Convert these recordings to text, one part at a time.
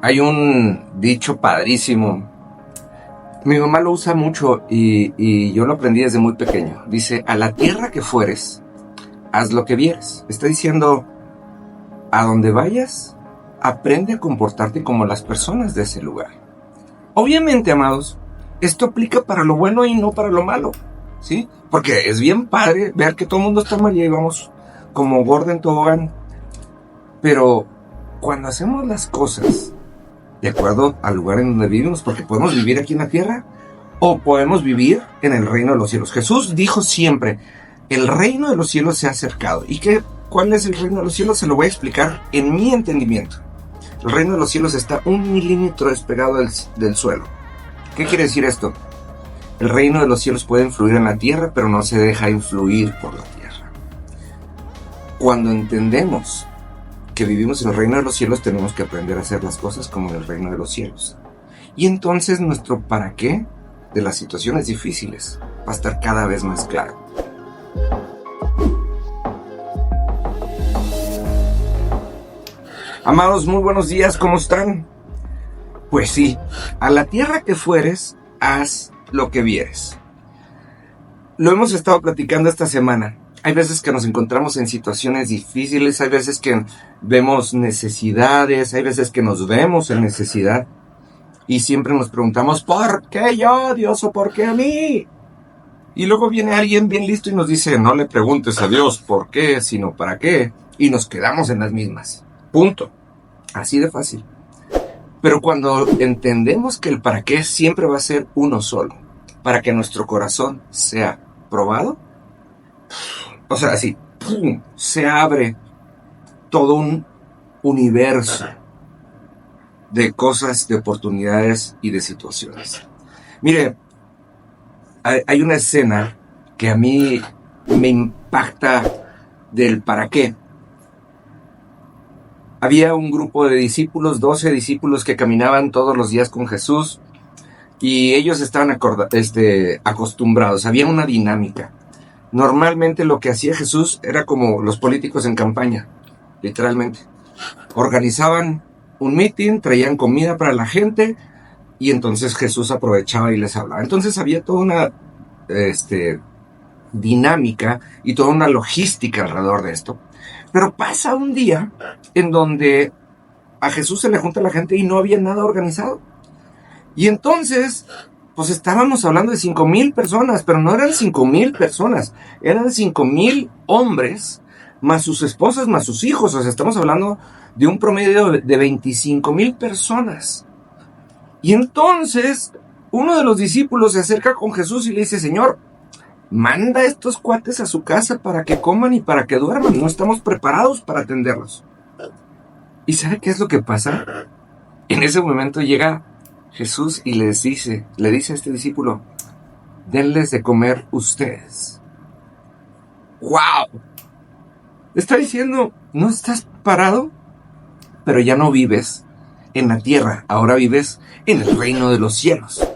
Hay un dicho padrísimo. Mi mamá lo usa mucho y yo lo aprendí desde muy pequeño. Dice, a la tierra que fueres, haz lo que vieres. Está diciendo, a donde vayas, aprende a comportarte como las personas de ese lugar. Obviamente, amados, esto aplica para lo bueno y no para lo malo, ¿sí? Porque es bien padre ver que todo el mundo está mal y ahí vamos como gordo en tobogán. Pero cuando hacemos las cosas de acuerdo al lugar en donde vivimos, porque podemos vivir aquí en la tierra o podemos vivir en el reino de los cielos. Jesús dijo siempre, el reino de los cielos se ha acercado. ¿Y cuál es el reino de los cielos? Se lo voy a explicar en mi entendimiento. El reino de los cielos está 1 milímetro despegado del suelo. ¿Qué quiere decir esto? El reino de los cielos puede influir en la tierra, pero no se deja influir por la tierra. Cuando entendemos que vivimos en el reino de los cielos, tenemos que aprender a hacer las cosas como en el reino de los cielos. Y entonces nuestro para qué de las situaciones difíciles va a estar cada vez más claro. Amados, muy buenos días, ¿cómo están? Pues sí, a la tierra que fueres, haz lo que vieres. Lo hemos estado platicando esta semana. Hay veces que nos encontramos en situaciones difíciles, hay veces que vemos necesidades, hay veces que nos vemos en necesidad y siempre nos preguntamos, ¿por qué yo, Dios, o por qué a mí? Y luego viene alguien bien listo y nos dice, no le preguntes a Dios por qué, sino para qué, y nos quedamos en las mismas. Punto. Así de fácil. Pero cuando entendemos que el para qué siempre va a ser uno solo, para que nuestro corazón sea probado, o sea, así, ¡pum!, se abre todo un universo de cosas, de oportunidades y de situaciones. Mire, hay una escena que a mí me impacta del para qué. Había un grupo de discípulos, 12 discípulos que caminaban todos los días con Jesús y ellos estaban acostumbrados, había una dinámica. Normalmente lo que hacía Jesús era como los políticos en campaña, literalmente. Organizaban un meeting, traían comida para la gente y entonces Jesús aprovechaba y les hablaba. Entonces había toda una dinámica y toda una logística alrededor de esto. Pero pasa un día en donde a Jesús se le junta la gente y no había nada organizado. Y entonces, pues estábamos hablando de 5,000 personas, pero no eran 5,000 personas, eran 5,000 hombres, más sus esposas, más sus hijos. O sea, estamos hablando de un promedio de 25,000 personas. Y entonces, uno de los discípulos se acerca con Jesús y le dice, Señor, manda a estos cuates a su casa para que coman y para que duerman. No estamos preparados para atenderlos. ¿Y sabe qué es lo que pasa? En ese momento llega Jesús y le dice a este discípulo, denles de comer ustedes. ¡Wow! Está diciendo, no estás parado, pero ya no vives en la tierra, ahora vives en el reino de los cielos.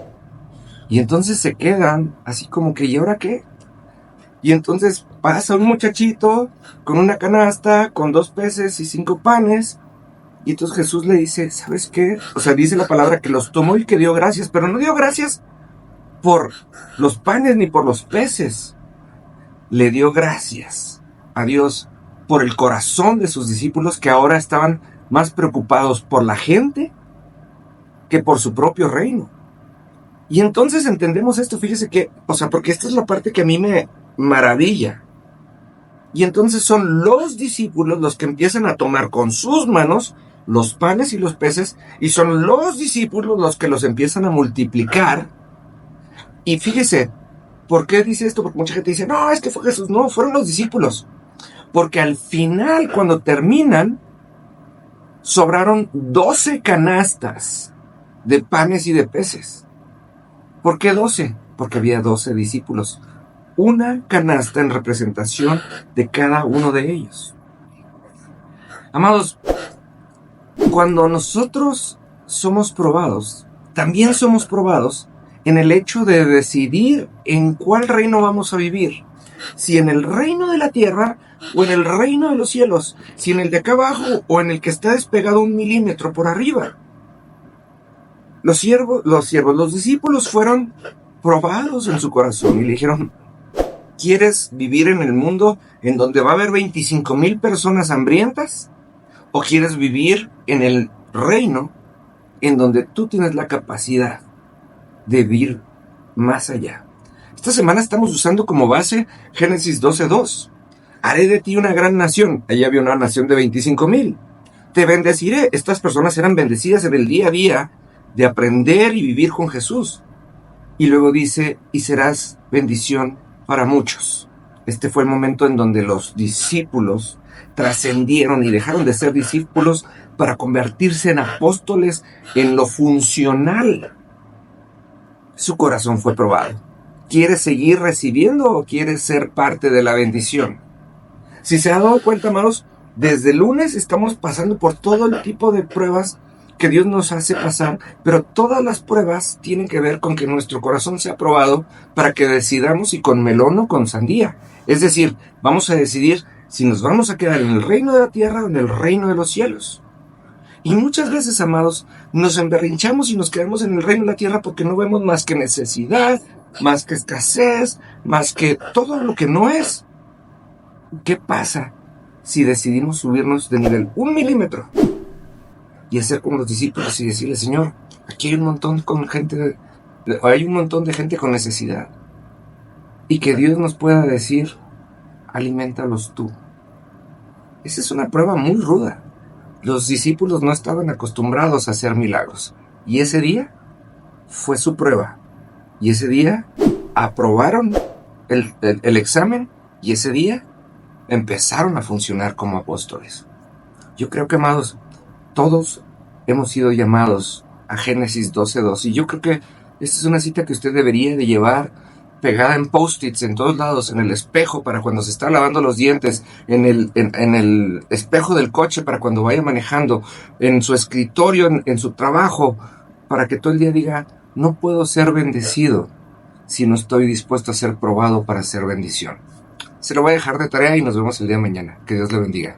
Y entonces se quedan así como que, ¿y ahora qué? Y entonces pasa un muchachito con una canasta, con 2 peces y 5 panes. Y entonces Jesús le dice, ¿sabes qué? O sea, dice la palabra que los tomó y que dio gracias, pero no dio gracias por los panes ni por los peces. Le dio gracias a Dios por el corazón de sus discípulos que ahora estaban más preocupados por la gente que por su propio reino. Y entonces entendemos esto, fíjese que, o sea, porque esta es la parte que a mí me maravilla. Y entonces son los discípulos los que empiezan a tomar con sus manos los panes y los peces, y son los discípulos los que los empiezan a multiplicar. Y fíjese, ¿por qué dice esto? Porque mucha gente dice, no, es que fue Jesús. No, fueron los discípulos. Porque al final, cuando terminan, sobraron 12 canastas de panes y de peces. ¿Por qué 12? Porque había 12 discípulos. Una canasta en representación de cada uno de ellos. Amados, cuando nosotros somos probados, también somos probados en el hecho de decidir en cuál reino vamos a vivir. Si en el reino de la tierra o en el reino de los cielos. Si en el de acá abajo o en el que está despegado 1 milímetro por arriba. los discípulos fueron probados en su corazón y le dijeron: ¿quieres vivir en el mundo en donde va a haber 25,000 personas hambrientas? ¿O quieres vivir en el reino en donde tú tienes la capacidad de vivir más allá? Esta semana estamos usando como base Génesis 12:2. Haré de ti una gran nación. Allí había una nación de 25,000. Te bendeciré. Estas personas eran bendecidas en el día a día de aprender y vivir con Jesús. Y luego dice: y serás bendición para muchos. Este fue el momento en donde los discípulos trascendieron y dejaron de ser discípulos para convertirse en apóstoles en lo funcional. Su corazón fue probado. ¿Quieres seguir recibiendo o quieres ser parte de la bendición? Si se ha dado cuenta, amados, desde el lunes estamos pasando por todo el tipo de pruebas que Dios nos hace pasar, pero todas las pruebas tienen que ver con que nuestro corazón sea probado para que decidamos si con melón o con sandía. Es decir, vamos a decidir si nos vamos a quedar en el reino de la tierra o en el reino de los cielos. Y muchas veces, amados, nos emberrinchamos y nos quedamos en el reino de la tierra porque no vemos más que necesidad, más que escasez, más que todo lo que no es. ¿Qué pasa si decidimos subirnos de nivel 1 milímetro y hacer como los discípulos y decirle: Señor, aquí hay un montón de gente con necesidad, y que Dios nos pueda decir: aliméntalos tú? Esa es una prueba muy ruda. Los discípulos no estaban acostumbrados a hacer milagros, y ese día fue su prueba, y ese día aprobaron el examen, y ese día empezaron a funcionar como apóstoles. Yo creo que, amados, todos hemos sido llamados a Génesis 12:2, y yo creo que esta es una cita que usted debería de llevar pegada en post-its en todos lados, en el espejo para cuando se está lavando los dientes, en el espejo del coche para cuando vaya manejando, en su escritorio, en su trabajo, para que todo el día diga: no puedo ser bendecido si no estoy dispuesto a ser probado para ser bendición. Se lo voy a dejar de tarea y nos vemos el día de mañana. Que Dios le bendiga.